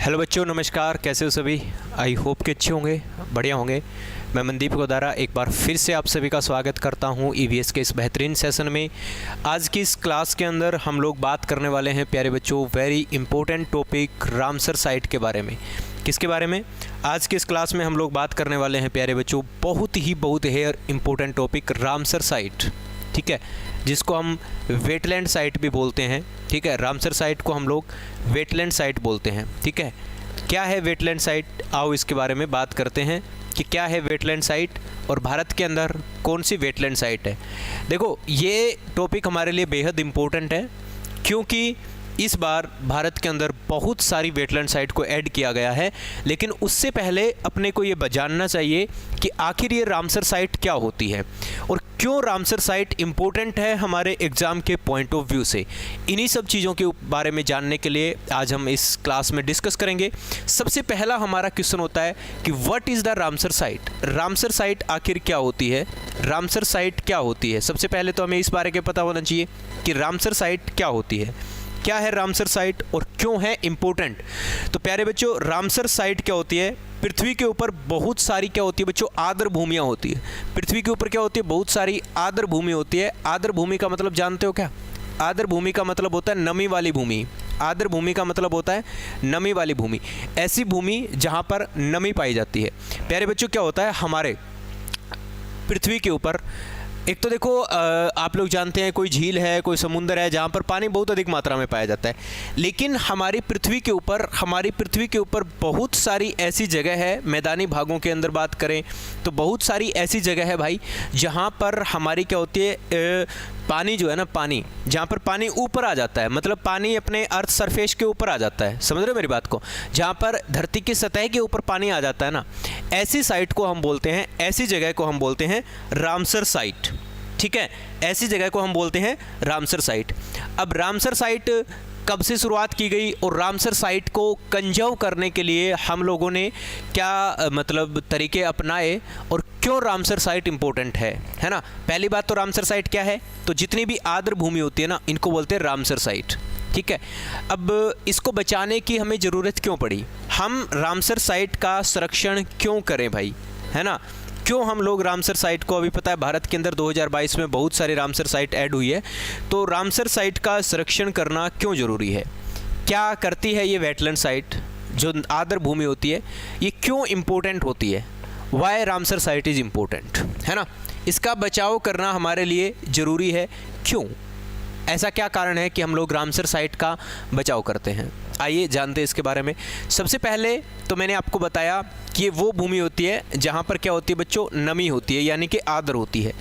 Hello बच्चों, नमस्कार। कैसे हो सभी? आई होप कि अच्छे होंगे, बढ़िया होंगे। मैं मनदीप गोदारा एक बार फिर से आप सभी का स्वागत करता हूं ईवीएस के इस बेहतरीन सेशन में। आज की इस क्लास के अंदर हम लोग बात करने वाले हैं प्यारे बच्चों, very important topic Ramsar site के बारे में। किसके बारे में? आज की इस क्लास में हम लोग बात करने वाले हैं प्यारे बच्चों, बहुत ही इम्पोर्टेंट टॉपिक रामसर साइट, ठीक है, जिसको हम वेटलैंड साइट भी बोलते हैं। ठीक है, रामसर साइट को हम लोग वेटलैंड साइट बोलते हैं। ठीक है, क्या है वेटलैंड साइट? आओ इसके बारे में बात करते हैं कि क्या है वेटलैंड साइट और भारत के अंदर कौन सी वेटलैंड साइट है। देखो, ये टॉपिक हमारे लिए बेहद इम्पोर्टेंट है क्योंकि इस बार भारत के अंदर बहुत सारी वेटलैंड साइट को ऐड किया गया है। लेकिन उससे पहले अपने को ये जानना चाहिए कि आखिर ये रामसर साइट क्या होती है और क्यों रामसर साइट इम्पोर्टेंट है हमारे एग्ज़ाम के पॉइंट ऑफ व्यू से। इन्हीं सब चीज़ों के बारे में जानने के लिए आज हम इस क्लास में डिस्कस करेंगे। सबसे पहला हमारा क्वेश्चन होता है कि what is the Ramsar site. Ramsar site आखिर क्या होती है? रामसर साइट क्या होती है? सबसे पहले तो हमें इस बारे में पता होना चाहिए कि रामसर साइट क्या होती है, क्या है रामसर साइट और क्यों है इम्पोर्टेंट। तो प्यारे बच्चों, रामसर साइट क्या होती है? पृथ्वी के ऊपर बहुत सारी क्या होती है बच्चों? आर्द्र भूमियाँ होती है। पृथ्वी के ऊपर क्या होती है? बहुत सारी आर्द्र भूमि होती है। आर्द्र भूमि का मतलब जानते हो क्या? आर्द्र भूमि का मतलब होता है नमी वाली भूमि। आर्द्र भूमि का मतलब होता है नमी वाली भूमि, ऐसी भूमि जहाँ पर नमी पाई जाती है। प्यारे बच्चों, क्या होता है हमारे पृथ्वी के ऊपर, एक तो देखो आप लोग जानते हैं कोई झील है, कोई समुंदर है जहाँ पर पानी बहुत अधिक मात्रा में पाया जाता है। लेकिन हमारी पृथ्वी के ऊपर बहुत सारी ऐसी जगह है, मैदानी भागों के अंदर बात करें तो बहुत सारी ऐसी जगह है भाई जहाँ पर हमारी क्या होती है, पानी जो है ना, पानी जहाँ पर पानी ऊपर आ जाता है, मतलब पानी अपने अर्थ सरफेस के ऊपर आ जाता है। समझ रहे हो मेरी बात को? जहाँ पर धरती की सतह के ऊपर पानी आ जाता है ना, ऐसी साइट को हम बोलते हैं, ऐसी जगह को हम बोलते हैं रामसर साइट। ठीक है, ऐसी जगह को हम बोलते हैं रामसर साइट। अब रामसर साइट कब से शुरुआत की गई और रामसर साइट को कंजर्व करने के लिए हम लोगों ने क्या मतलब तरीके अपनाए और क्यों रामसर साइट इंपॉर्टेंट है ना। पहली बात तो रामसर साइट क्या है, तो जितनी भी आर्द्र भूमि होती है ना, इनको बोलते हैं रामसर साइट। ठीक है, अब इसको बचाने की हमें ज़रूरत क्यों पड़ी? हम रामसर साइट का संरक्षण क्यों करें भाई, है ना? क्यों हम लोग रामसर साइट को, अभी पता है भारत के अंदर 2022 में बहुत सारी रामसर साइट ऐड हुई है, तो रामसर साइट का संरक्षण करना क्यों ज़रूरी है? क्या करती है ये वेटलैंड साइट जो आर्द्र भूमि होती है, ये क्यों इम्पोर्टेंट होती है? Why Ramsar site is important, है ना? इसका बचाव करना हमारे लिए ज़रूरी है। क्यों? ऐसा क्या कारण है कि हम लोग रामसर साइट का बचाव करते हैं? आइए जानते हैं इसके बारे में। सबसे पहले तो मैंने आपको बताया कि ये वो भूमि होती है जहाँ पर क्या होती है बच्चों? नमी होती है, यानी कि आर्द्र होती है।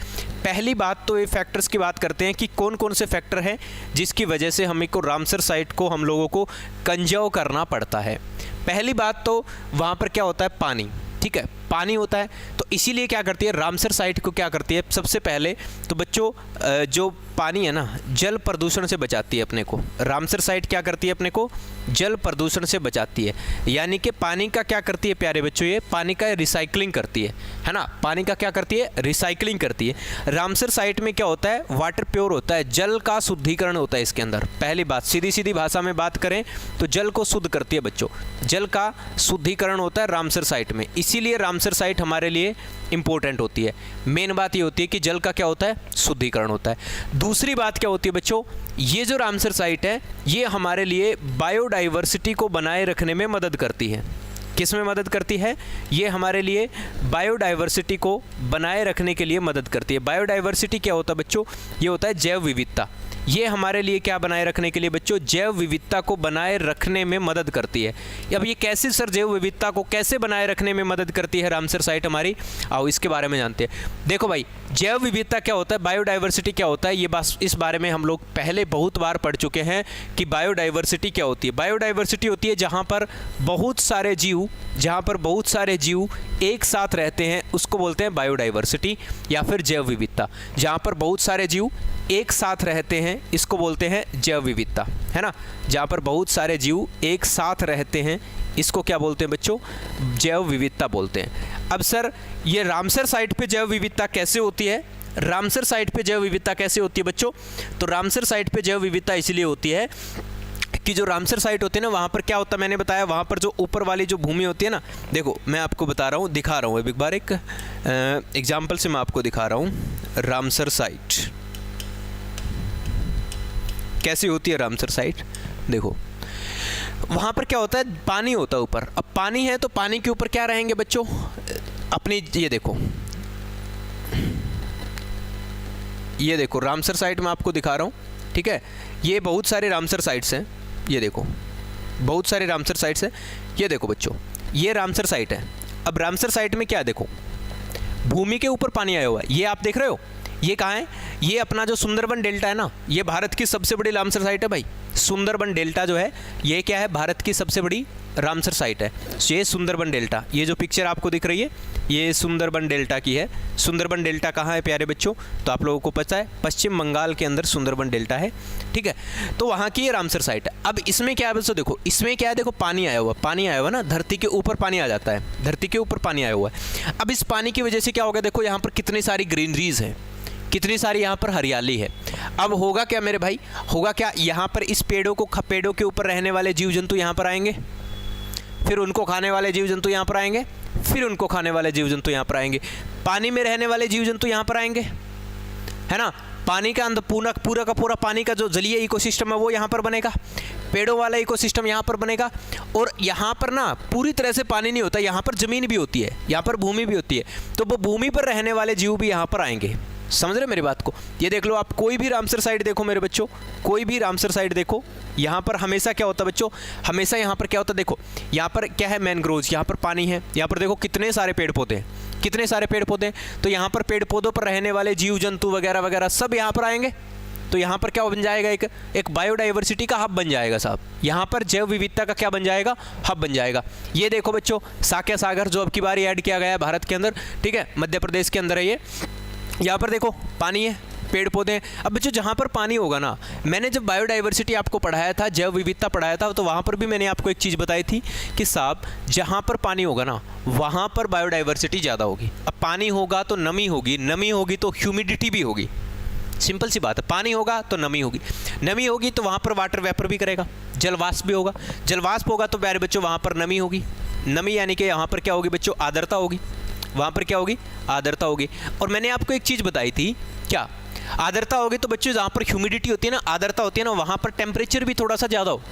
पहली बात तो ये फैक्टर्स की बात करते हैं कि कौन कौन से फैक्टर हैं जिसकी वजह से हमें को रामसर साइट को हम लोगों को कंजर्व करना पड़ता है। पहली बात तो वहाँ पर क्या होता है? पानी। ठीक है, पानी होता है, तो इसीलिए क्या करती है रामसर साइट को, क्या करती है सबसे पहले तो बच्चों, जो पानी है ना, जल प्रदूषण से बचाती है अपने को। रामसर साइट क्या करती है अपने को? जल प्रदूषण से बचाती है, यानी कि पानी का क्या करती है प्यारे बच्चों? ये पानी का रिसाइकलिंग करती है ना? पानी का क्या करती है? रिसाइकलिंग करती है। रामसर साइट में क्या होता है? वाटर प्योर होता है, जल का शुद्धिकरण होता है इसके अंदर। पहली बात, सीधी भाषा में बात करें तो जल को शुद्ध करती है बच्चों, जल का शुद्धिकरण होता है रामसर साइट में। इसीलिए रामसर साइट हमारे लिए इंपॉर्टेंट होती है। मेन बात ये होती है कि जल का क्या होता है? शुद्धिकरण होता है। दूसरी बात क्या होती है बच्चों? ये जो रामसर साइट है ये हमारे लिए बायोडाइवर्सिटी को बनाए रखने में मदद करती है। किस में मदद करती है? ये हमारे लिए बायोडाइवर्सिटी को बनाए रखने के लिए मदद करती है। बायोडाइवर्सिटी क्या होता है बच्चों? ये होता है जैव विविधता। ये हमारे लिए क्या बनाए रखने के लिए बच्चों? जैव विविधता को बनाए रखने में मदद करती है। अब ये कैसे सर जैव विविधता को कैसे बनाए रखने में मदद करती है रामसर साइट हमारी? आओ इसके बारे में जानते हैं। देखो भाई, जैव विविधता क्या होता है, बायोडाइवर्सिटी क्या होता है, ये बात इस बारे में हम लोग पहले बहुत बार पढ़ चुके हैं कि बायोडाइवर्सिटी क्या होती है। बायोडाइवर्सिटी होती है जहाँ पर बहुत सारे जीव एक साथ रहते हैं, उसको बोलते हैं बायोडाइवर्सिटी या फिर जैव विविधता। जहाँ पर बहुत सारे जीव एक साथ रहते हैं, इसको बोलते हैं जैव विविधता, है ना? जहाँ पर बहुत सारे जीव एक साथ रहते हैं, इसको क्या बोलते हैं बच्चों? जैव विविधता बोलते हैं। अब सर ये रामसर साइट पे जैव विविधता कैसे होती है? रामसर साइट पे जैव विविधता कैसे होती है बच्चों? तो रामसर साइट पे जैव विविधता इसलिए होती है कि जो रामसर साइट होती है ना, वहाँ पर क्या होता है मैंने बताया, वहाँ पर जो ऊपर वाली जो भूमि होती है ना, देखो मैं आपको बता रहा हूँ, दिखा रहा हूँ एक बार एक एग्जाम्पल से मैं आपको दिखा रहा हूँ रामसर साइट कैसी होती है। रामसर साइट देखो, वहाँ पर क्या होता है, पानी होता है ऊपर। अब पानी है तो पानी के ऊपर क्या रहेंगे बच्चों अपनी, ये देखो रामसर साइट मैं आपको दिखा रहा हूँ, ठीक है। ये बहुत सारे रामसर साइट्स हैं, ये देखो बहुत सारे रामसर साइट्स हैं। ये देखो बच्चों, ये रामसर साइट है। अब रामसर साइट में क्या है, देखो भूमि के ऊपर पानी आया हुआ है, ये आप देख रहे हो, ये कहाँ है, ये अपना जो सुंदरबन डेल्टा है ना, ये भारत की सबसे बड़ी रामसर साइट है भाई। सुंदरबन डेल्टा जो है ये क्या है, भारत की सबसे बड़ी रामसर साइट है। ये सुंदरबन डेल्टा, ये जो पिक्चर आपको दिख रही है ये सुंदरबन डेल्टा की है। सुंदरबन डेल्टा कहाँ है प्यारे बच्चों, तो आप लोगों को पता है पश्चिम बंगाल के अंदर सुंदरबन डेल्टा है, ठीक है। तो वहाँ की ये रामसर साइट है। अब इसमें क्या है बच्चों, देखो इसमें क्या है, देखो पानी आया हुआ ना, धरती के ऊपर पानी आ जाता है, धरती के ऊपर पानी आया हुआ है। अब इस पानी की वजह से क्या होगा, देखो यहाँ पर कितनी सारी ग्रीनरीज हैं, कितनी सारी यहाँ पर हरियाली है। अब होगा क्या मेरे भाई, होगा क्या, यहाँ पर इस पेड़ों के ऊपर रहने वाले जीव जंतु यहाँ पर आएंगे, फिर उनको खाने वाले जीव जंतु यहाँ पर आएंगे, फिर उनको खाने वाले जीव जंतु यहाँ पर आएंगे, पानी में रहने वाले जीव जंतु यहाँ पर आएंगे, है ना। पानी का अंदर पूरा का पूरा पानी का जो जलीय इकोसिस्टम है वो यहाँ पर बनेगा, पेड़ों वाला इकोसिस्टम यहाँ पर बनेगा। और यहाँ पर ना पूरी तरह से पानी नहीं होता, यहाँ पर ज़मीन भी होती है, यहाँ पर भूमि भी होती है, तो वो भूमि पर रहने वाले जीव भी यहाँ पर आएंगे। समझ रहे मेरी बात को। ये देख लो आप, कोई भी रामसर साइट देखो मेरे बच्चों, कोई भी रामसर साइट देखो, यहाँ पर हमेशा क्या होता है बच्चों, हमेशा यहाँ पर क्या होता है, देखो यहाँ पर क्या है, मैनग्रोव्स, यहाँ पर पानी है, यहाँ पर देखो कितने सारे पेड़ पौधे हैं, कितने सारे पेड़ पौधे हैं। तो यहाँ पर पेड़ पौधों पर रहने वाले जीव जंतु वगैरह वगैरह सब यहाँ पर आएंगे। तो यहाँ पर क्या बन जाएगा, एक बायोडाइवर्सिटी का हब बन जाएगा साहब। यहाँ पर जैव विविधता का क्या बन जाएगा, हब बन जाएगा। ये देखो बच्चों, साक्या सागर जो अब की बार ऐड किया गया है भारत के अंदर, ठीक है, मध्य प्रदेश के अंदर है ये। यहाँ पर देखो पानी है, पेड़ पौधे हैं। अब बच्चों जहाँ पर पानी होगा ना, मैंने जब बायोडाइवर्सिटी आपको पढ़ाया था, जैव विविधता पढ़ाया था, तो वहाँ पर भी मैंने आपको एक चीज़ बताई थी कि साहब जहाँ पर पानी होगा ना वहाँ पर बायोडाइवर्सिटी ज़्यादा होगी। अब पानी होगा तो नमी होगी, नमी होगी तो ह्यूमिडिटी भी होगी, सिंपल सी बात है। पानी होगा तो नमी होगी, नमी होगी तो वहाँ पर वाटर वेपर भी करेगा, जलवाष्प भी होगा, जलवाष्प होगा तो प्यारे बच्चों वहाँ पर नमी होगी, नमी यानी कि यहाँ पर क्या होगी बच्चों, आर्द्रता होगी, वहाँ पर क्या होगी, आर्द्रता होगी। और मैंने आपको एक चीज़ बताई थी, क्या आर्द्रता होगी तो बच्चों जहाँ पर ह्यूमिडिटी होती है ना, आर्द्रता होती है ना, वहाँ पर टेम्परेचर भी थोड़ा सा ज़्यादा होगा,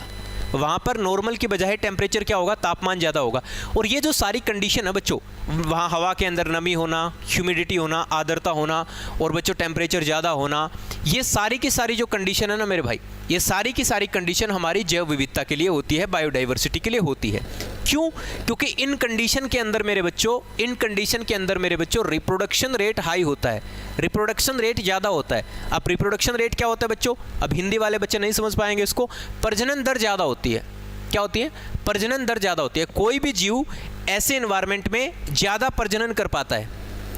वहाँ पर नॉर्मल की बजाय टेम्परेचर क्या होगा, तापमान ज़्यादा होगा। और ये जो सारी कंडीशन है बच्चों, वहाँ हवा के अंदर नमी होना, ह्यूमिडिटी होना, आर्द्रता होना और बच्चों टेम्परेचर ज़्यादा होना, ये सारी की सारी जो कंडीशन है ना मेरे भाई, ये सारी की सारी कंडीशन हमारी जैव विविधता के लिए होती है, बायोडाइवर्सिटी के लिए होती है। क्यों? क्योंकि इन कंडीशन के अंदर मेरे बच्चों, इन कंडीशन के अंदर मेरे बच्चों रिप्रोडक्शन रेट हाई होता है, रिप्रोडक्शन रेट ज़्यादा होता है। अब रिप्रोडक्शन रेट क्या होता है बच्चों, अब हिंदी वाले बच्चे नहीं समझ पाएंगे इसको, प्रजनन दर ज़्यादा होती है। क्या होती है? प्रजनन दर ज़्यादा होती है। कोई भी जीव ऐसे एनवायरनमेंट में ज़्यादा प्रजनन कर पाता है।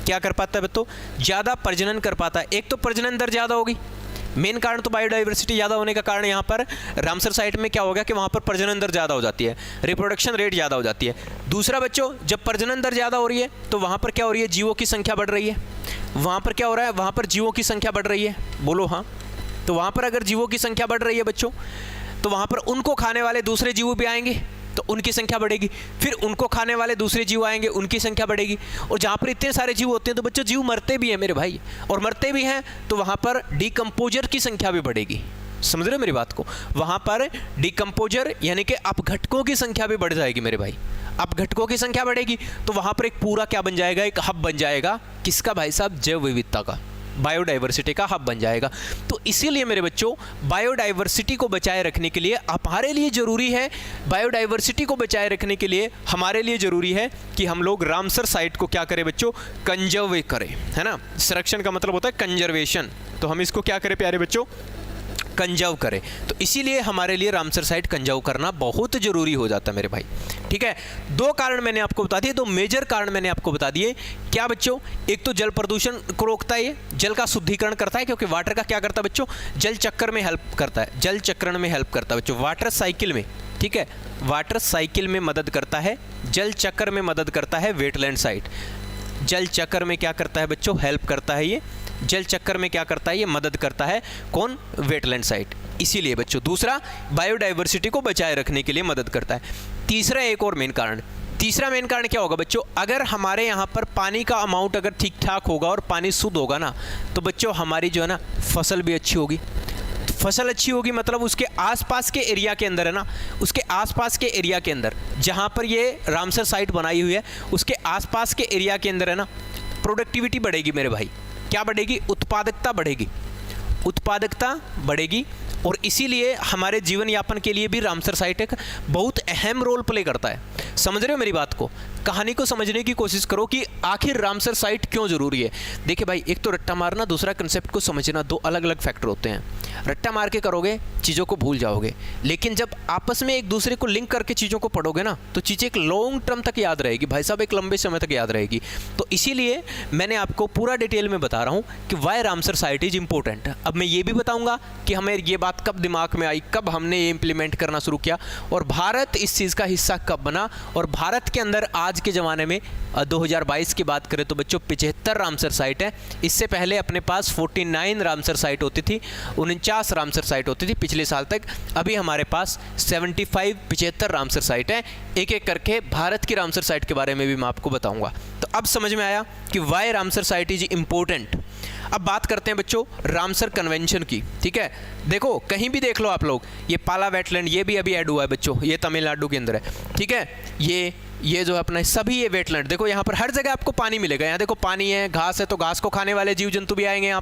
क्या कर पाता है बच्चों? ज़्यादा प्रजनन कर पाता है। एक तो प्रजनन दर ज़्यादा होगी, मेन कारण तो बायोडाइवर्सिटी ज़्यादा होने का कारण यहाँ पर रामसर साइट में क्या होगा कि वहाँ पर प्रजनन दर ज़्यादा हो जाती है, रिप्रोडक्शन रेट ज़्यादा हो जाती है। दूसरा बच्चों, जब प्रजनन दर ज़्यादा हो रही है तो वहाँ पर क्या हो रही है, जीवों की संख्या बढ़ रही है। वहाँ पर क्या हो रहा है, वहाँ पर जीवों की संख्या बढ़ रही है। बोलो हाँ। तो वहाँ पर अगर जीवों की संख्या बढ़ रही है बच्चों, तो वहाँ पर उनको खाने वाले दूसरे जीव भी आएंगे तो उनकी संख्या बढ़ेगी, फिर उनको खाने वाले दूसरे जीव आएंगे, उनकी संख्या बढ़ेगी। और जहाँ पर इतने सारे जीव होते हैं तो बच्चों जीव मरते भी हैं मेरे भाई, और मरते भी हैं तो वहाँ पर डिकम्पोजर की संख्या भी बढ़ेगी। समझ रहे हो मेरी बात को? वहाँ पर डिकम्पोजर यानी कि अपघटकों की संख्या भी बढ़ जाएगी मेरे भाई। अपघटकों की संख्या बढ़ेगी तो वहाँ पर एक पूरा क्या बन जाएगा, एक हब बन जाएगा। किसका भाई साहब? जैव विविधता का, बायोडाइवर्सिटी का हब बन जाएगा। तो इसीलिए मेरे बच्चों, बायोडाइवर्सिटी को बचाए रखने के लिए हमारे लिए ज़रूरी है, बायोडाइवर्सिटी को बचाए रखने के लिए हमारे लिए ज़रूरी है कि हम लोग रामसर साइट को क्या करें बच्चों, कंजर्व करें, है ना। संरक्षण का मतलब होता है कंजर्वेशन, तो हम इसको क्या करें प्यारे बच्चों, कंजर्व करें। तो इसीलिए हमारे लिए रामसर साइट कंजर्व करना बहुत ज़रूरी हो जाता है मेरे भाई। ठीक है, दो कारण मैंने आपको बता दिए, दो मेजर कारण मैंने आपको बता दिए। क्या बच्चों? एक तो जल प्रदूषण को रोकता है, ये जल का शुद्धिकरण करता है, क्योंकि वाटर का क्या करता है बच्चों, जल चक्र में हेल्प करता है, जल चक्रण में हेल्प करता है बच्चों, वाटर साइकिल में। ठीक है, वाटर साइकिल में मदद करता है, जल चक्र में मदद करता है। वेटलैंड साइट जल चक्र में क्या करता है बच्चों, हेल्प करता है ये जल चक्कर में क्या करता है, ये मदद करता है। कौन? Wetland site. इसीलिए बच्चों दूसरा बायोडाइवर्सिटी को बचाए रखने के लिए मदद करता है। तीसरा एक और मेन कारण, तीसरा मेन कारण क्या होगा बच्चों, अगर हमारे यहाँ पर पानी का अमाउंट अगर ठीक ठाक होगा और पानी शुद्ध होगा ना, तो बच्चों हमारी जो है ना फसल भी अच्छी होगी। फसल अच्छी होगी मतलब उसके आसपास के एरिया के अंदर है ना, उसके आसपास के एरिया के अंदर जहाँ पर ये रामसर साइट बनाई हुई है, उसके आसपास के एरिया के अंदर है ना, प्रोडक्टिविटी बढ़ेगी मेरे भाई। क्या बढ़ेगी? उत्पादकता बढ़ेगी, उत्पादकता बढ़ेगी। और इसीलिए हमारे जीवन यापन के लिए भी रामसर साइट एक बहुत अहम रोल प्ले करता है। समझ रहे हो मेरी बात को? कहानी को समझने की कोशिश करो कि आखिर रामसर साइट क्यों ज़रूरी है। देखिए भाई, एक तो रट्टा मारना, दूसरा कंसेप्ट को समझना, दो अलग अलग फैक्टर होते हैं। रट्टा मार के करोगे चीज़ों को भूल जाओगे, लेकिन जब आपस में एक दूसरे को लिंक करके चीज़ों को पढ़ोगे ना, तो चीज़ें एक लॉन्ग टर्म तक याद रहेगी भाई साहब, एक लंबे समय तक याद रहेगी। तो इसीलिए मैंने आपको पूरा डिटेल में बता रहा हूँ कि why Ramsar site is important. अब मैं ये भी बताऊँगा कि हमें ये बात कब दिमाग में आई, कब हमने ये इंप्लीमेंट करना शुरू किया, और भारत इस चीज़ का हिस्सा कब बना। और भारत के अंदर आज के ज़माने में 2022 की बात करें तो बच्चों 75 रामसर साइट है। इससे पहले अपने पास 49 रामसर साइट होती थी, 49 रामसर साइट होती थी पिछले साल तक। अभी हमारे पास 75 रामसर साइट है। एक एक करके भारत की रामसर साइट के बारे में भी मैं आपको बताऊंगा। तो अब समझ में आया कि why Ramsar site is important. अब बात करते हैं बच्चों रामसर कन्वेंशन की। ठीक है, देखो कहीं भी देख लो आप लोग, ये पाला वेटलैंड ये भी अभी ऐड हुआ है बच्चों, ये तमिलनाडु के अंदर है। ठीक है, ये जो अपना सभी ये वेटलैंड, देखो यहाँ पर हर जगह आपको पानी मिलेगा। यहाँ देखो पानी है, घास है, तो घास को खाने वाले जीव जंतु भी आएंगे यहाँ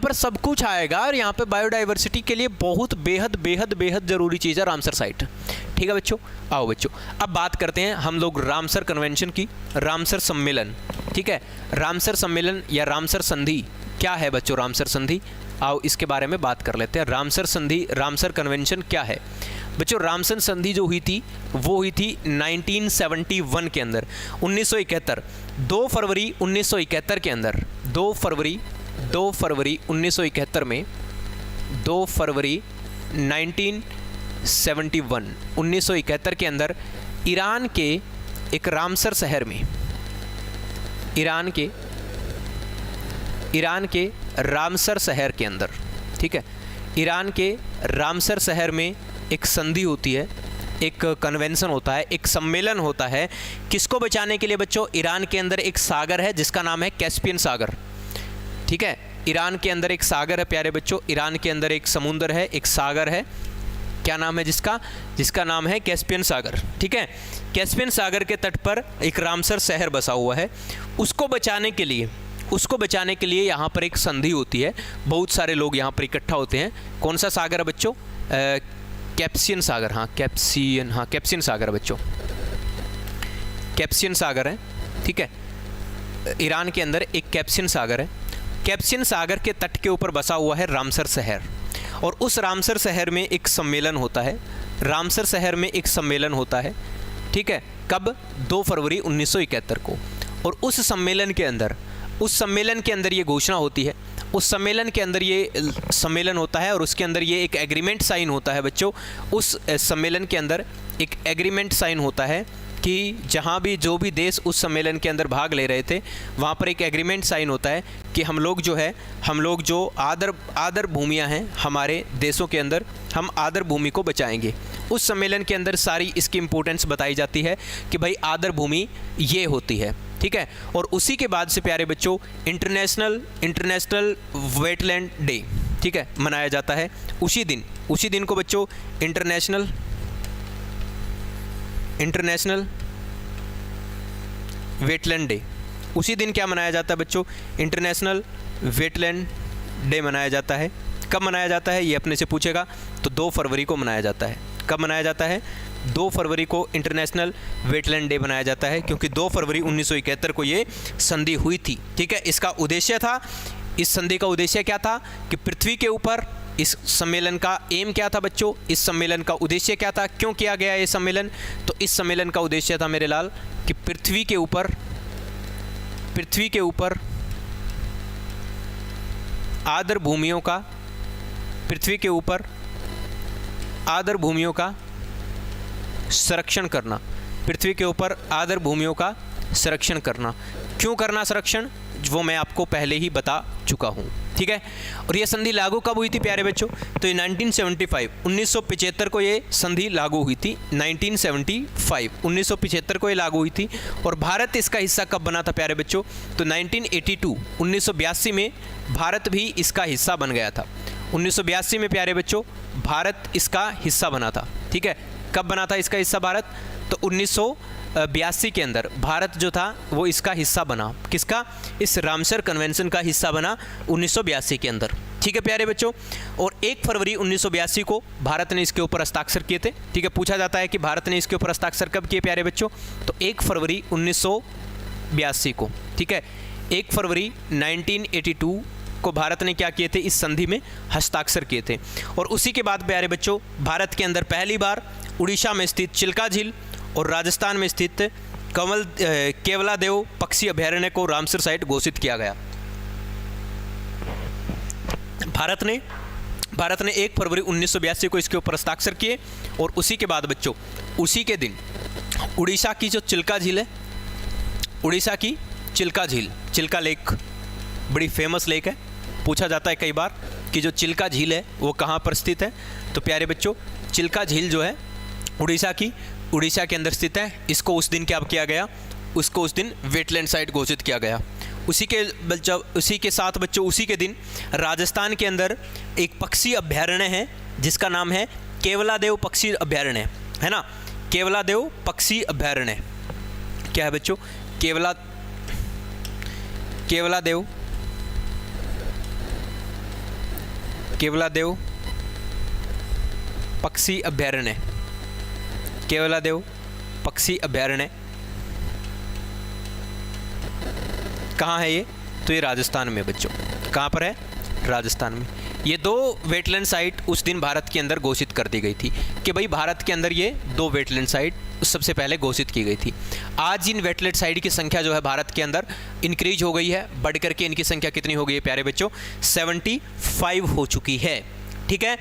पर सब कुछ आएगा। और यहाँ पर बायोडाइवर्सिटी के लिए बहुत बेहद बेहद बेहद ज़रूरी चीज़ है रामसर साइट। ठीक है बच्चों, आओ बच्चों अब बात करते हैं हम लोग रामसर कन्वेंशन की, रामसर सम्मेलन। ठीक है, रामसर सम्मेलन या रामसर संधि क्या है बच्चों? रामसर संधि, आओ इसके बारे में बात कर लेते हैं। रामसर संधि, रामसर कन्वेंशन क्या है बच्चों? रामसर संधि जो हुई थी वो हुई थी 1971 के अंदर, 1971 2 फरवरी 1971 के अंदर, 2 फरवरी 1971 में, 2 फरवरी 1971 के अंदर ईरान के एक रामसर शहर में, ईरान के रामसर शहर के अंदर, ठीक है, ईरान के रामसर शहर में एक संधि होती है, एक कन्वेंशन होता है, एक सम्मेलन होता है। किसको बचाने के लिए बच्चों? ईरान के अंदर एक सागर है जिसका नाम है कैस्पियन सागर। ठीक है, ईरान के अंदर एक सागर है प्यारे बच्चों, ईरान के अंदर एक समुंदर है, एक सागर है। क्या नाम है जिसका नाम है कैस्पियन सागर। ठीक है, कैस्पियन सागर के तट पर एक रामसर शहर बसा हुआ है। उसको बचाने के लिए यहाँ पर एक संधि होती है, बहुत सारे लोग यहाँ पर इकट्ठा होते हैं। कौन सा सागर है बच्चों? कैस्पियन सागर। हाँ कैस्पियन सागर है बच्चों, कैस्पियन सागर है। ठीक है, ईरान के अंदर एक कैस्पियन सागर है। कैस्पियन सागर के तट के ऊपर बसा हुआ है रामसर शहर, और उस रामसर शहर में एक सम्मेलन होता है। रामसर शहर में एक सम्मेलन होता है। ठीक है, कब? 2 फरवरी 1971 को। और उस सम्मेलन के अंदर ये घोषणा होती है, उस सम्मेलन के अंदर ये सम्मेलन होता है, और उसके अंदर ये एक एग्रीमेंट साइन होता है बच्चों। उस सम्मेलन के अंदर एक एग्रीमेंट साइन होता है कि जहाँ भी जो भी देश उस सम्मेलन के अंदर भाग ले रहे थे, वहाँ पर एक एग्रीमेंट साइन होता है कि हम लोग जो आदर भूमियाँ हैं हमारे देशों के अंदर, हम आदर भूमि को बचाएंगे। उस सम्मेलन के अंदर सारी इसकी इम्पोर्टेंस बताई जाती है कि भाई आदर भूमि ये होती है। ठीक है, और उसी के बाद से प्यारे बच्चों इंटरनेशनल वेटलैंड डे, ठीक है, मनाया जाता है। उसी दिन को बच्चों इंटरनेशनल वेटलैंड डे, उसी दिन क्या मनाया जाता है बच्चों? इंटरनेशनल वेटलैंड डे मनाया जाता है। कब मनाया जाता है ये अपने से पूछेगा, तो 2 फरवरी को मनाया जाता है। कब मनाया जाता है? 2 फरवरी को इंटरनेशनल वेटलैंड डे मनाया जाता है, क्योंकि 2 फरवरी 1971 को ये संधि हुई थी। ठीक है, इसका उद्देश्य था, इस संधि का उद्देश्य क्या था कि पृथ्वी के ऊपर, इस सम्मेलन का एम क्या था बच्चों? इस सम्मेलन का उद्देश्य क्या था? क्यों किया गया ये सम्मेलन? तो इस सम्मेलन का उद्देश्य था मेरे लाल कि पृथ्वी के ऊपर आदर भूमियों का संरक्षण करना, पृथ्वी के ऊपर आदर भूमियों का संरक्षण करना। क्यों करना संरक्षण, वो मैं आपको पहले ही बता चुका हूँ, ठीक है। और ये संधि लागू कब हुई थी प्यारे बच्चों, तो ये 1975 1975 को ये संधि लागू हुई थी। 1975 को ये लागू हुई थी। और भारत इसका हिस्सा कब बना था प्यारे बच्चों, तो 1982 1982 में भारत भी इसका हिस्सा बन गया था। 1982 में प्यारे बच्चों भारत इसका हिस्सा बना था, ठीक है। कब बना था इसका हिस्सा भारत, तो 1982 के अंदर भारत जो था वो इसका हिस्सा बना। किसका, इस रामसर कन्वेंशन का हिस्सा बना 1982 के अंदर, ठीक है प्यारे बच्चों। और 1 फरवरी 1982 को भारत ने इसके ऊपर हस्ताक्षर किए थे, ठीक है। पूछा जाता है कि भारत ने इसके ऊपर हस्ताक्षर कब किए प्यारे बच्चों, तो 1 फरवरी 1982 को, ठीक है। 1 फरवरी 1982 को भारत ने क्या किए थे, इस संधि में हस्ताक्षर किए थे। और उसी के बाद प्यारे बच्चों भारत के अंदर पहली बार उड़ीसा में स्थित चिल्का झील और राजस्थान में स्थित केवलादेव पक्षी अभयारण्य को रामसर साइट घोषित किया गया। भारत ने 1 फरवरी 1982 को इसके ऊपर हस्ताक्षर किए। और उसी के बाद बच्चों उसी के दिन उड़ीसा की जो चिल्का झील है, उड़ीसा की चिल्का झील, चिल्का लेक बड़ी फेमस लेक है। पूछा जाता है कई बार कि जो चिल्का झील है वो कहाँ पर स्थित है, तो प्यारे बच्चों चिल्का झील जो है उड़ीसा के अंदर स्थित है। इसको उस दिन क्या किया गया, उसको उस दिन वेटलैंड साइट घोषित किया गया। उसी के साथ बच्चों उसी के दिन राजस्थान के अंदर एक पक्षी अभयारण्य है जिसका नाम है केवलादेव पक्षी अभयारण्य, है ना। केवलादेव पक्षी अभयारण्य क्या है बच्चों, केवलादेव पक्षी अभयारण्य, केवलादेव पक्षी अभयारण्य कहाँ है ये, तो ये राजस्थान में बच्चों, कहाँ पर है, राजस्थान में। ये 2 वेटलैंड साइट उस दिन भारत के अंदर घोषित कर दी गई थी कि भाई भारत के अंदर ये 2 वेटलैंड साइट सबसे पहले घोषित की गई थी। आज इन वेटलैंड साइट की संख्या जो है भारत के अंदर इंक्रीज हो गई है, बढ़ करके इनकी संख्या कितनी हो गई है प्यारे बच्चों, 75 हो चुकी है, ठीक है।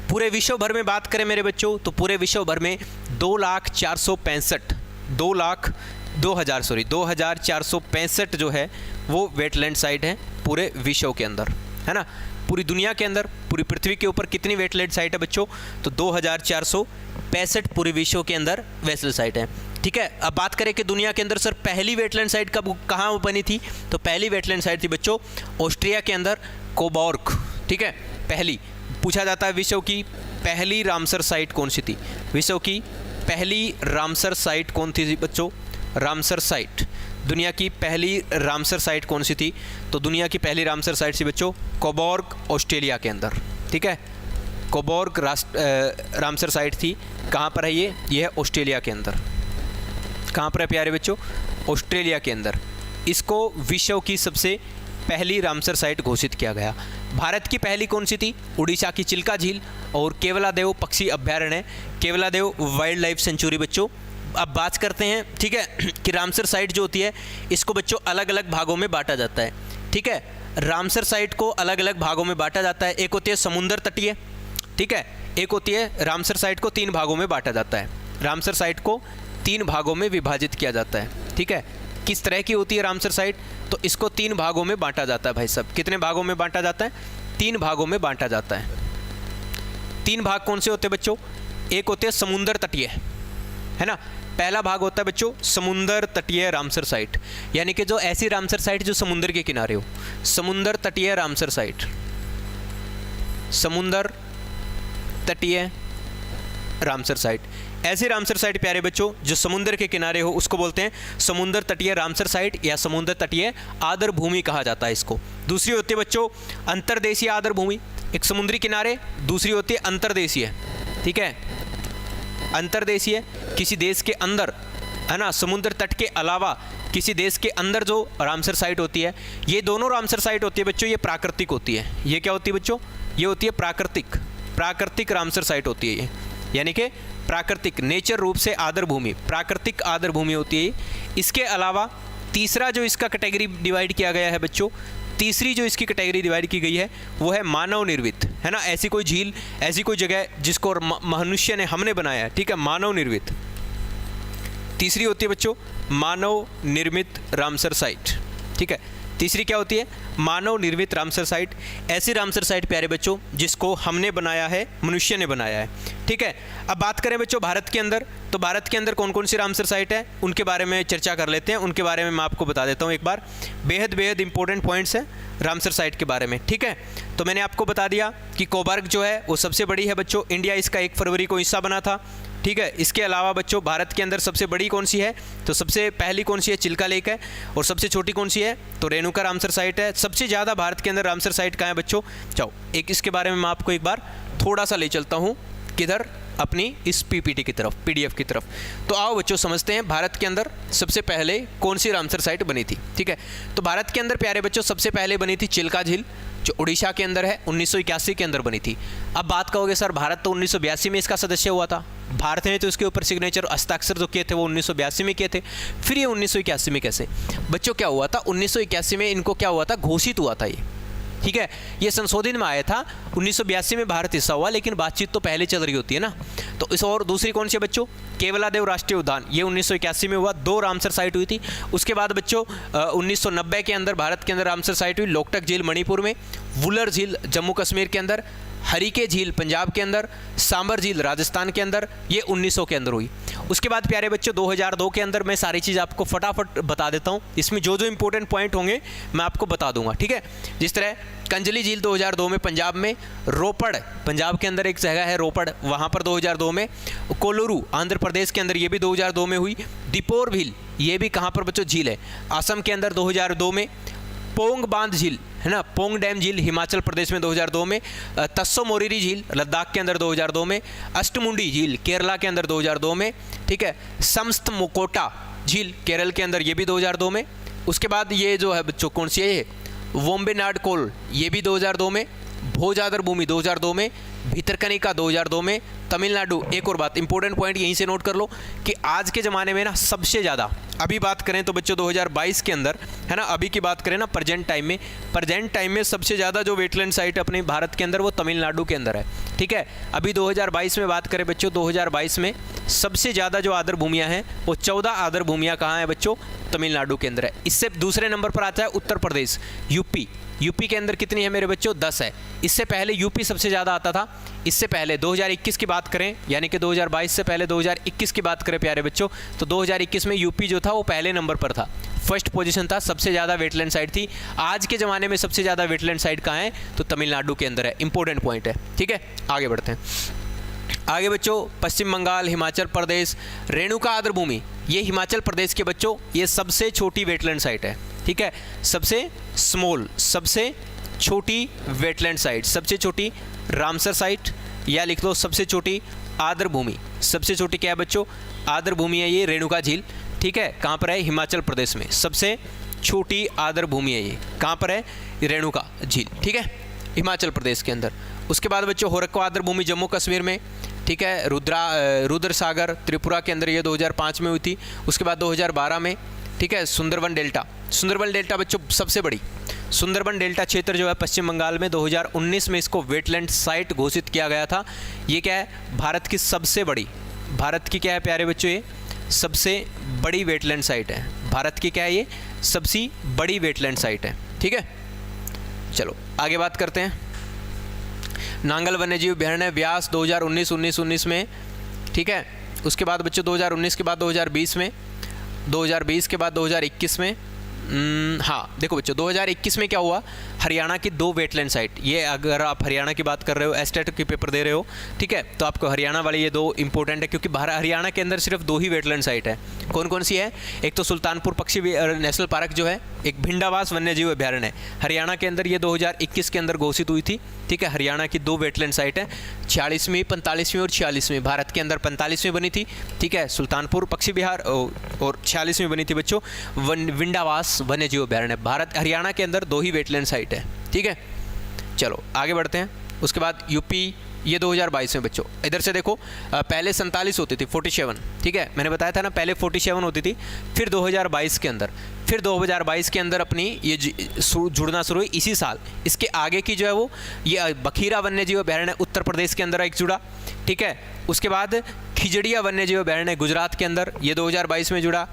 पूरे विश्व भर में बात करें मेरे बच्चों तो पूरे विश्व भर में 2,465 जो है वो वेटलैंड साइट है पूरे विश्व के अंदर, है ना। पूरी दुनिया के अंदर, पूरी पृथ्वी के ऊपर कितनी वेटलैंड साइट है बच्चों, तो 2,465 पूरे विश्व के अंदर वेटलैंड साइट है, ठीक है। अब बात करें कि दुनिया के अंदर सर पहली वेटलैंड साइट कब कहाँ बनी थी, तो पहली वेटलैंड साइट थी बच्चों ऑस्ट्रिया के अंदर कोबॉर्ग, ठीक है। पहली पूछा जाता है विश्व की पहली रामसर साइट कौन सी थी, विश्व की पहली रामसर साइट कौन थी बच्चों, रामसर साइट, दुनिया की पहली रामसर साइट कौन सी थी, तो दुनिया की पहली रामसर साइट थी बच्चों कोबॉर्ग ऑस्ट्रेलिया के अंदर, ठीक है। कोबॉर्ग रामसर साइट थी, कहाँ पर है ये है ऑस्ट्रेलिया के अंदर। कहाँ पर है प्यारे बच्चों, ऑस्ट्रेलिया के अंदर। इसको विश्व की सबसे पहली रामसर साइट घोषित किया गया। भारत की पहली कौन सी थी, उड़ीसा की चिल्का झील और केवलादेव पक्षी अभयारण्य, केवलादेव वाइल्ड लाइफ सेंचुरी बच्चों। अब बात करते हैं, ठीक है, कि रामसर साइट जो होती है इसको बच्चों अलग अलग भागों में बांटा जाता है, ठीक है। रामसर साइट को अलग अलग भागों में बांटा जाता है। एक होती है समुद्र तटीय, ठीक है, एक होती है रामसर साइट को 3 भागों में बांटा जाता है। रामसर साइट को 3 भागों में विभाजित किया जाता है, ठीक है। किस तरह की होती है रामसर साइट, तो इसको 3 भागों में बांटा जाता है भाई साहब। कितने भागों में बांटा जाता है, 3 भागों में बांटा जाता है। 3 भाग कौन से होते हैं बच्चों, एक होते हैं समुद्र तटीय, है ना। पहला भाग होता है बच्चों समुद्र तटीय रामसर साइट, यानी कि जो ऐसी रामसर साइट जो समुद्र के किनारे हो, समुद्र तटीय रामसर साइट, समुद्र तटीय रामसर साइट। ऐसी रामसर साइट प्यारे बच्चों जो समुद्र के किनारे हो उसको बोलते हैं समुद्र तटीय रामसर साइट या समुद्र तटीय आदर भूमि कहा जाता है इसको। दूसरी होती है बच्चों अंतर्देशीय आदर भूमि, एक समुद्री किनारे, दूसरी होती है अंतर्देशीय, ठीक है। अंतर्देशीय किसी देश के अंदर, है ना, समुद्र तट के अलावा किसी देश के अंदर जो रामसर साइट होती है, ये दोनों रामसर साइट होती है बच्चों ये प्राकृतिक होती है। ये क्या होती है बच्चों, ये होती है प्राकृतिक रामसर साइट होती है ये, यानी कि प्राकृतिक नेचर रूप से आदर भूमि, प्राकृतिक आदर भूमि होती है। इसके अलावा तीसरा जो इसका कैटेगरी डिवाइड किया गया है बच्चों, तीसरी जो इसकी कैटेगरी डिवाइड की गई है वो है मानव निर्मित, है ना। ऐसी कोई झील, ऐसी कोई जगह जिसको मनुष्य ने, हमने बनाया है, ठीक है, मानव निर्मित। तीसरी होती है बच्चों मानव निर्मित रामसर साइट, ठीक है। तीसरी क्या होती है? मानव निर्मित रामसर साइट, ऐसी रामसर साइट प्यारे बच्चों जिसको हमने बनाया है, मनुष्य ने बनाया है, ठीक है। अब बात करें बच्चों भारत के अंदर, तो भारत के अंदर कौन कौन सी रामसर साइट है उनके बारे में चर्चा कर लेते हैं। उनके बारे में मैं आपको बता देता हूँ एक बार, बेहद इंपॉर्टेंट पॉइंट्स हैं रामसर साइट के बारे में, ठीक है। तो मैंने आपको बता दिया कि कोबर्ग जो है वो सबसे बड़ी है बच्चों, इंडिया इसका 1 फरवरी को हिस्सा बना था, ठीक है। इसके अलावा बच्चों भारत के अंदर सबसे बड़ी कौन सी है? तो सबसे पहली कौन सी है? चिल्का लेक है। और सबसे छोटी कौन सी है? तो रेणुका रामसर साइट है। सबसे ज़्यादा भारत के अंदर रामसर साइट कहाँ है बच्चों? जाओ एक इसके बारे में मैं आपको एक बार थोड़ा सा ले चलता हूँ, किधर? अपनी इस पीपीटी की तरफ, पीडीएफ की तरफ। तो आओ बच्चों समझते हैं भारत के अंदर सबसे पहले कौन सी रामसर साइट बनी थी, ठीक है। तो भारत के अंदर प्यारे बच्चों सबसे पहले बनी थी चिल्का झील, जो उड़ीसा के अंदर है, 1981 के अंदर बनी थी। अब बात कहोगे सर भारत तो 1982 में इसका सदस्य हुआ था, भारत ने तो इसके ऊपर सिग्नेचर हस्ताक्षर जो किए थे वो 1982 में किए थे, फिर ये 1981 में कैसे? बच्चों क्या हुआ था, 1981 में इनको क्या हुआ था? घोषित हुआ था ये, ठीक है। ये संशोधन में आया था, 1982 में भारत हिस्सा हुआ, लेकिन बातचीत तो पहले चल रही होती है ना। तो इस और दूसरी कौन सी है बच्चों? केवलादेव राष्ट्रीय उद्यान, ये 1981 में हुआ, 2 रामसर साइट हुई थी। उसके बाद बच्चों 1990 के अंदर भारत के अंदर रामसर साइट हुई, लोकटक झील मणिपुर में, वुलर झील जम्मू कश्मीर के अंदर, हरिके झील पंजाब के अंदर, सांबर झील राजस्थान के अंदर, ये 1900 के अंदर हुई। उसके बाद प्यारे बच्चों 2002 के अंदर मैं सारी चीज़ आपको फटाफट बता देता हूँ, इसमें जो जो इंपॉर्टेंट पॉइंट होंगे मैं आपको बता दूंगा, ठीक है। जिस तरह कंजली झील 2002 में पंजाब में, रोपड़ पंजाब के अंदर एक जगह है रोपड़, वहाँ पर 2002 में, कोलुरु आंध्र प्रदेश के अंदर ये भी 2002 में हुई, दीपोर झील ये भी कहाँ पर बच्चों? झील है असम के अंदर 2002 में, पोंग बांध झील है ना, पोंग डैम झील हिमाचल प्रदेश में 2002 में, तस्सो मोरिरी झील लद्दाख के अंदर 2002 में, अष्टमुंडी झील केरला के अंदर 2002 में, ठीक है। समस्त मोकोटा झील केरल के अंदर ये भी 2002 में। उसके बाद ये जो है बच्चों कौन सी है? ये वोम्बेनाड कोल ये भी 2002 में, भोजादर भूमि 2002 में, भितरकनिका 2002 में, तमिलनाडु। एक और बात इंपॉर्टेंट पॉइंट यहीं से नोट कर लो कि आज के ज़माने में ना सबसे ज़्यादा, अभी बात करें तो बच्चों 2022 के अंदर है ना, अभी की बात करें ना प्रेजेंट टाइम में सबसे ज़्यादा जो वेटलैंड साइट अपने भारत के अंदर वो तमिलनाडु के अंदर है, ठीक है। अभी 2022 में बात करें बच्चों, 2022 में सबसे ज़्यादा जो आदर भूमियाँ हैं वो 14 आदर भूमियाँ कहाँ हैं बच्चों? तमिलनाडु के अंदर है। इससे दूसरे नंबर पर आता है उत्तर प्रदेश, यूपी के अंदर कितनी है मेरे बच्चों? 10 है। इससे पहले यूपी सबसे ज़्यादा आता था, इससे पहले 2021 की बात करें, यानी कि 2022 से पहले 2021 की बात करें प्यारे बच्चों, तो 2021 में यूपी जो था वो पहले नंबर पर था, फर्स्ट पोजीशन था, सबसे ज़्यादा वेटलैंड साइट थी। आज के ज़माने में सबसे ज़्यादा वेटलैंड साइट कहाँ है? तो तमिलनाडु के अंदर है। इंपॉर्टेंट पॉइंट है, ठीक है। आगे बढ़ते हैं। आगे बच्चों पश्चिम बंगाल, हिमाचल प्रदेश, रेणुका आर्द्र भूमि, ये हिमाचल प्रदेश के बच्चों ये सबसे छोटी वेटलैंड साइट है, ठीक है। सबसे स्मॉल, सबसे छोटी वेटलैंड साइट, सबसे छोटी रामसर साइट, या लिख लो सबसे छोटी आर्द्र भूमि। सबसे छोटी क्या है बच्चों? आर्द्र भूमि है ये रेणुका झील, ठीक है। कहाँ पर है? हिमाचल प्रदेश में सबसे छोटी आर्द्र भूमि है ये, कहाँ पर है? रेणुका झील, ठीक है, हिमाचल प्रदेश के अंदर। उसके बाद बच्चों होरक्को आर्द्र भूमि जम्मू कश्मीर में, ठीक है। रुद्र सागर त्रिपुरा के अंदर ये 2005 में हुई थी। उसके बाद 2012 में, ठीक है। सुंदरबन डेल्टा बच्चों सबसे बड़ी सुंदरबन डेल्टा क्षेत्र जो है पश्चिम बंगाल में 2019 में इसको वेटलैंड साइट घोषित किया गया था। ये क्या है? भारत की सबसे बड़ी, भारत की क्या है प्यारे बच्चों? ये सबसे बड़ी वेटलैंड साइट है, भारत की क्या है? ये सबसे बड़ी वेटलैंड साइट है, ठीक है। चलो आगे बात करते हैं। नांगल वन्यजीव अभयारण्य व्यास 2019 में, ठीक है। उसके बाद बच्चों 2019 के बाद 2020 में, 2020 के बाद 2021 में, हाँ देखो बच्चों 2021 में क्या हुआ? हरियाणा की 2 वेटलैंड साइट, ये अगर आप हरियाणा की बात कर रहे हो, एस्टेट की पेपर दे रहे हो, ठीक है, तो आपको हरियाणा वाली ये 2 इंपॉर्टेंट है, क्योंकि हरियाणा के अंदर सिर्फ 2 ही वेटलैंड साइट है। कौन कौन सी है? एक तो सुल्तानपुर पक्षी नेशनल पार्क जो है, एक भिंडावास वन्यजीव अभयारण्य है हरियाणा के अंदर, ये 2021 के अंदर घोषित हुई थी, ठीक है। हरियाणा की 2 वेटलैंड साइट है, 46वीं, 45वीं और 46वीं। भारत के अंदर 45वीं बनी थी, ठीक है, सुल्तानपुर पक्षी विहार, और 46वीं बनी थी बच्चों विंडावास वन्यजीव अभयारण्य। भारत हरियाणा के अंदर 2 ही वेटलैंड साइट है, ठीक है। चलो आगे बढ़ते हैं। उसके बाद यूपी, ये 2022 में बच्चों, इधर से देखो पहले 47 होती थी, 47, ठीक है, मैंने बताया था ना पहले 47 होती थी, फिर 2022 के अंदर अपनी ये जुड़ना शुरू हुई इसी साल। इसके आगे की जो है वो ये बखीरा वन्यजीव अभयारण्य उत्तर प्रदेश के अंदर एक जुड़ा, ठीक है। उसके बाद खिजड़िया वन्यजीव अभयारण्य गुजरात के अंदर, ये 2022 में जुड़ा।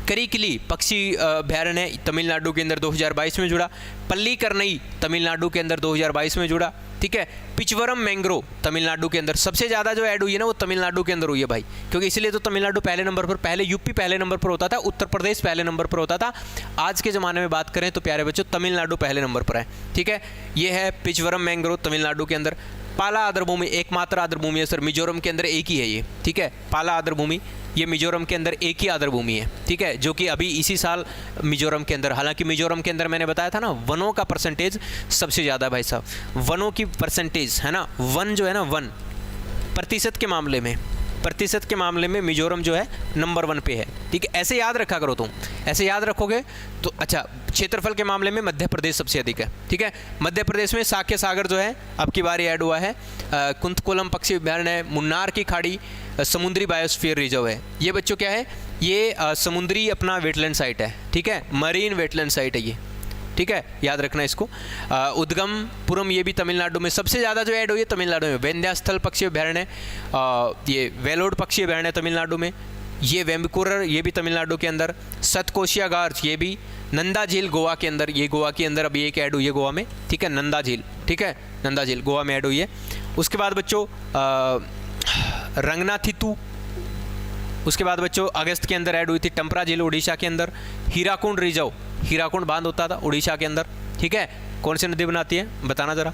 करिकली पक्षी अभ्यारण्य तमिलनाडु के अंदर 2022 में जुड़ा। पल्लीकरनई तमिलनाडु के अंदर 2022 में जुड़ा। ठीक है, पिचवरम मैंग्रोव तमिलनाडु के अंदर सबसे ज़्यादा जो ऐड हुई है ना वो तमिलनाडु के अंदर हुई है भाई, क्योंकि इसलिए तो तमिलनाडु पहले नंबर पर, पहले यूपी पहले नंबर पर होता था, उत्तर प्रदेश पहले नंबर पर होता था। आज के ज़माने में बात करें तो प्यारे बच्चों तमिलनाडु पहले नंबर पर है। ठीक है, ये है पिचवरम मैंग्रोव तमिलनाडु के अंदर। पाला आर्द्रभूमि एकमात्र आर्द्रभूमि है सर, मिजोरम के अंदर एक ही है ये। ठीक है, पाला आर्द्रभूमि ये मिजोरम के अंदर एक ही आर्द्रभूमि है। ठीक है, जो कि अभी इसी साल मिजोरम के अंदर, हालांकि मिजोरम के अंदर मैंने बताया था ना वनों का परसेंटेज सबसे ज़्यादा भाई साहब, वनों की परसेंटेज है ना, वन जो है ना, वन प्रतिशत के मामले में मिजोरम जो है नंबर 1 पे है। ठीक है, ऐसे याद रखा करो तुम, ऐसे याद रखोगे तो अच्छा। क्षेत्रफल के मामले में मध्य प्रदेश सबसे अधिक है। ठीक है, मध्य प्रदेश में साक्य सागर जो है अब की बार ऐड हुआ है। कुंतकोलम पक्षी अभ्यारण्य, मुन्नार की खाड़ी समुद्री बायोस्फीयर रिजर्व है। ये बच्चों क्या है, ये समुद्री अपना वेटलैंड साइट है। ठीक है, मरीन वेटलैंड साइट है ये। ठीक है, याद रखना इसको। उद्गमपुरम ये भी तमिलनाडु में सबसे ज़्यादा जो ऐड हुई है तमिलनाडु में। वेंद्यास्थल पक्षी अभ्यारण्य, ये वेलोड पक्षी अभ्यारण्य तमिलनाडु में। ये वेम्बकुरर ये भी तमिलनाडु के अंदर। सतकोशिया गार्ज ये भी। नंदा झील गोवा के अंदर, ये गोवा के अंदर अभी एक ऐड हुई है गोवा में। ठीक है, नंदा झील। ठीक है, नंदा झील गोवा में ऐड हुई है। उसके बाद बच्चों रंगनाथितु, उसके बाद बच्चों अगस्त के अंदर ऐड हुई थी टम्परा झील उड़ीसा के अंदर। हीराकुंड रिजर्व, हीराकुंड बांध होता था उड़ीसा के अंदर। ठीक है, कौन सी नदी बनाती है बताना ज़रा।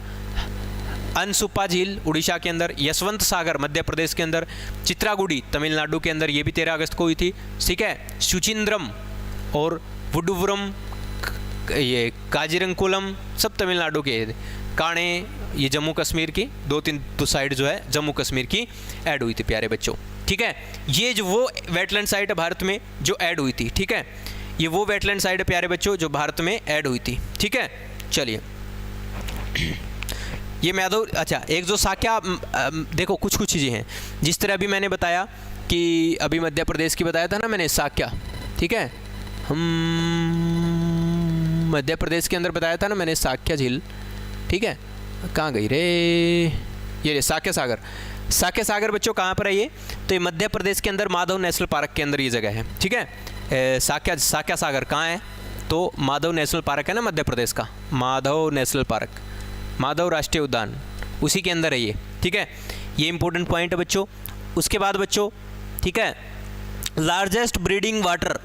अनसुपा झील उड़ीसा के अंदर। यशवंत सागर मध्य प्रदेश के अंदर। चित्रागुड़ी तमिलनाडु के अंदर, ये भी 13 अगस्त को हुई थी। ठीक है, सुचिंद्रम और वुडुवरम, ये काजीरंगकुलम सब तमिलनाडु के। काणे ये जम्मू कश्मीर की, 2-3 साइड जो है जम्मू कश्मीर की ऐड हुई थी प्यारे बच्चों। ठीक है, ये जो वो वेटलैंड साइट है भारत में जो ऐड हुई थी। ठीक है, ये वो वेटलैंड साइट है प्यारे बच्चों जो भारत में ऐड हुई थी। ठीक है, चलिए ये मैदो, अच्छा एक जो साक्या, देखो कुछ चीज़ें हैं जिस तरह अभी मैंने बताया कि अभी मध्य प्रदेश की बताया था ना मैंने साक्या। ठीक है, हम मध्य प्रदेश के अंदर बताया था ना मैंने साक्या झील। ठीक है, कहाँ गई रे, ये साक्या सागर। साक्या सागर बच्चों कहाँ पर है ये, तो ये मध्य प्रदेश के अंदर माधव नेशनल पार्क के अंदर ये जगह है। ठीक है, साक्या सागर कहाँ है, तो माधव नेशनल पार्क है ना मध्य प्रदेश का, माधव नेशनल पार्क, माधव राष्ट्रीय उद्यान, उसी के अंदर है ये। ठीक है, ये इंपॉर्टेंट पॉइंट है बच्चों। उसके बाद बच्चों ठीक है, लार्जेस्ट ब्रीडिंग वाटर,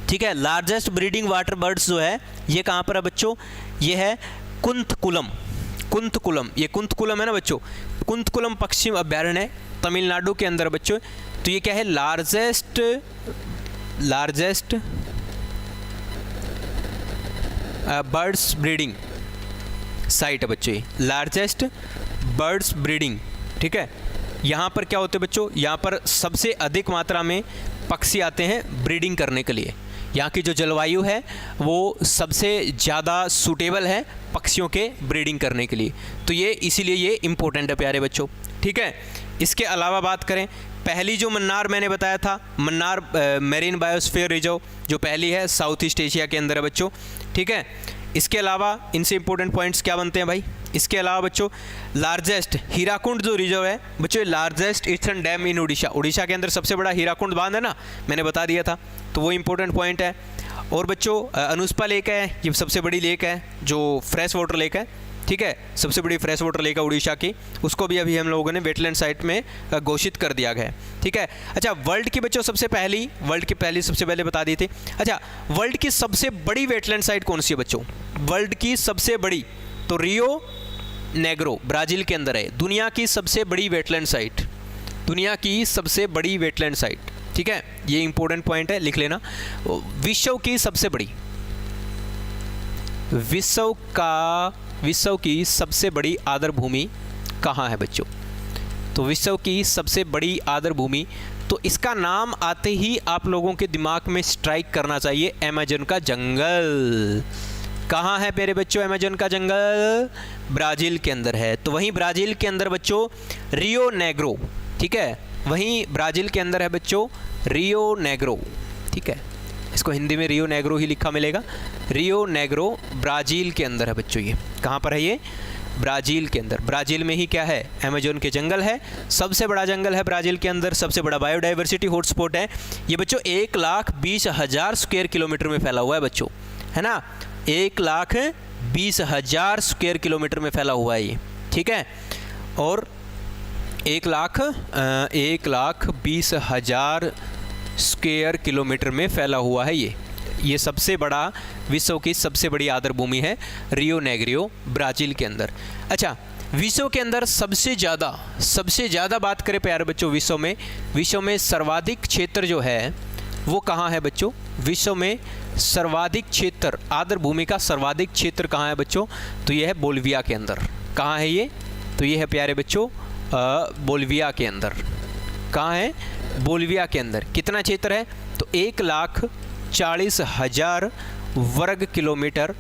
ठीक है, लार्जेस्ट ब्रीडिंग वाटर बर्ड्स जो है ये कहाँ पर है बच्चों, ये है कुंतकुलम। कुंतकुलम, ये कुंतकुलम है ना बच्चों, कुंतकुलम पक्षी अभ्यारण्य तमिलनाडु के अंदर बच्चों। तो ये क्या है, लार्जेस्ट बर्ड्स ब्रीडिंग साइट है बच्चों, ये लार्जेस्ट बर्ड्स ब्रीडिंग। ठीक है, यहाँ पर क्या होते हैं बच्चों, यहाँ पर सबसे अधिक मात्रा में पक्षी आते हैं ब्रीडिंग करने के लिए। यहाँ की जो जलवायु है वो सबसे ज़्यादा सूटेबल है पक्षियों के ब्रीडिंग करने के लिए, तो ये इसीलिए ये इम्पोर्टेंट है प्यारे बच्चों। ठीक है, इसके अलावा बात करें, पहली जो मन्नार मैंने बताया था, मन्नार मेरीन बायोस्फीयर रिजर्व जो पहली है साउथ ईस्ट एशिया के अंदर है बच्चों। ठीक है, इसके अलावा इनसे इंपॉर्टेंट पॉइंट्स क्या बनते हैं भाई, इसके अलावा बच्चों लार्जेस्ट हीराकुंड जो रिजर्व है बच्चों, लार्जेस्ट ईस्टर्न डैम इन उड़ीसा, उड़ीसा के अंदर सबसे बड़ा हीराकुंड बांध है ना, मैंने बता दिया था, तो वो इंपॉर्टेंट पॉइंट है। और बच्चों अनुस्पा लेक है, ये सबसे बड़ी लेक है जो फ्रेश वाटर लेक है। ठीक है, सबसे बड़ी फ्रेश वाटर लेक है उड़ीसा की, उसको भी अभी हम लोगों ने वेटलैंड साइट में घोषित कर दिया गया है। ठीक है, अच्छा वर्ल्ड की बच्चों सबसे पहली सबसे पहले बता दी थी। अच्छा वर्ल्ड की सबसे बड़ी वेटलैंड साइट कौन सी है बच्चों, वर्ल्ड की सबसे बड़ी, तो रियो नेग्रो ब्राज़ील के अंदर है। दुनिया की सबसे बड़ी वेटलैंड साइट, दुनिया की सबसे बड़ी वेटलैंड साइट। ठीक है, ये इंपॉर्टेंट पॉइंट है, लिख लेना। विश्व की सबसे बड़ी, विश्व की सबसे बड़ी आर्द्र भूमि कहाँ है बच्चों, तो विश्व की सबसे बड़ी आर्द्र भूमि, तो इसका नाम आते ही आप लोगों के दिमाग में स्ट्राइक करना चाहिए, अमेज़न का जंगल। कहाँ है मेरे बच्चों अमेज़न का जंगल, ब्राज़ील के अंदर है। तो वहीं ब्राज़ील के अंदर बच्चों रियो नेग्रो, ठीक है, वहीं ब्राज़ील के अंदर है बच्चों रियो नेग्रो। ठीक है, इसको हिंदी में रियो नेग्रो ही लिखा मिलेगा, रियो नेग्रो ब्राज़ील के अंदर है बच्चों। ये कहाँ पर है, ये ब्राज़ील के अंदर। ब्राज़ील में ही क्या है, अमेजोन के जंगल है, सबसे बड़ा जंगल है ब्राज़ील के अंदर, सबसे बड़ा बायोडाइवर्सिटी हॉटस्पॉट है ये बच्चों। 1,20,000 स्क्वायर किलोमीटर में फैला हुआ है बच्चों, है ना, 1,20,000 स्क्वायर किलोमीटर में फैला हुआ है ये, ठीक है। और 1,20,000 स्क्वायर किलोमीटर में फैला हुआ है ये सबसे बड़ा, विश्व की सबसे बड़ी आर्द्र भूमि है रियो नेग्रियो ब्राज़ील के अंदर। अच्छा, विश्व के अंदर सबसे ज़्यादा बात करें प्यारे बच्चों, विश्व में सर्वाधिक क्षेत्र जो है वो कहाँ है बच्चों? विश्व में सर्वाधिक क्षेत्र, आर्द्र भूमि का सर्वाधिक क्षेत्र कहाँ है बच्चों? तो ये है बोलिविया के अंदर। कहाँ है ये? तो ये है प्यारे बच्चों बोलिविया के अंदर। कहाँ है? बोलिविया के अंदर। कितना क्षेत्र है? तो 1,40,000 वर्ग किलोमीटर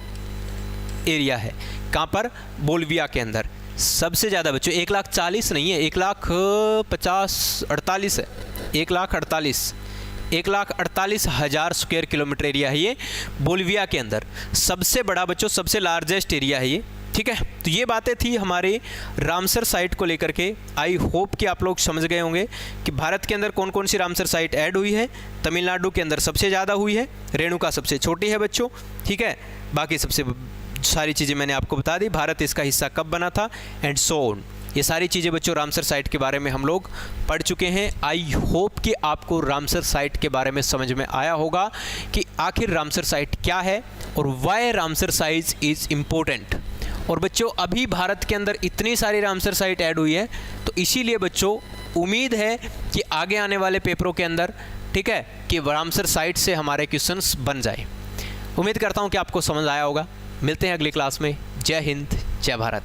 एरिया है। कहाँ पर? बोलिविया के अंदर। सबसे ज़्यादा बच्चों 1,40,000 नहीं है, 1,50,48 है, 1,48,000 स्क्वायर किलोमीटर एरिया है ये बोलिविया के अंदर। सबसे बड़ा बच्चों, सबसे लार्जेस्ट एरिया है ये, ठीक है। तो ये बातें थी हमारे रामसर साइट को लेकर के। आई होप कि आप लोग समझ गए होंगे कि भारत के अंदर कौन कौन सी रामसर साइट ऐड हुई है। तमिलनाडु के अंदर सबसे ज़्यादा हुई है, रेणुका सबसे छोटी है बच्चों, ठीक है। बाकी सबसे सारी चीज़ें मैंने आपको बता दी, भारत इसका हिस्सा कब बना था एंड सो ऑन। ये सारी चीज़ें बच्चों रामसर साइट के बारे में हम लोग पढ़ चुके हैं। आई होप कि आपको रामसर साइट के बारे में समझ में आया होगा कि आखिर रामसर साइट क्या है और why Ramsar site is important. और बच्चों अभी भारत के अंदर इतनी सारी रामसर साइट ऐड हुई है, तो इसीलिए बच्चों उम्मीद है कि आगे आने वाले पेपरों के अंदर, ठीक है, कि रामसर साइट से हमारे क्वेश्चंस बन जाए। उम्मीद करता हूँ कि आपको समझ आया होगा। मिलते हैं अगली क्लास में। जय हिंद, जय भारत।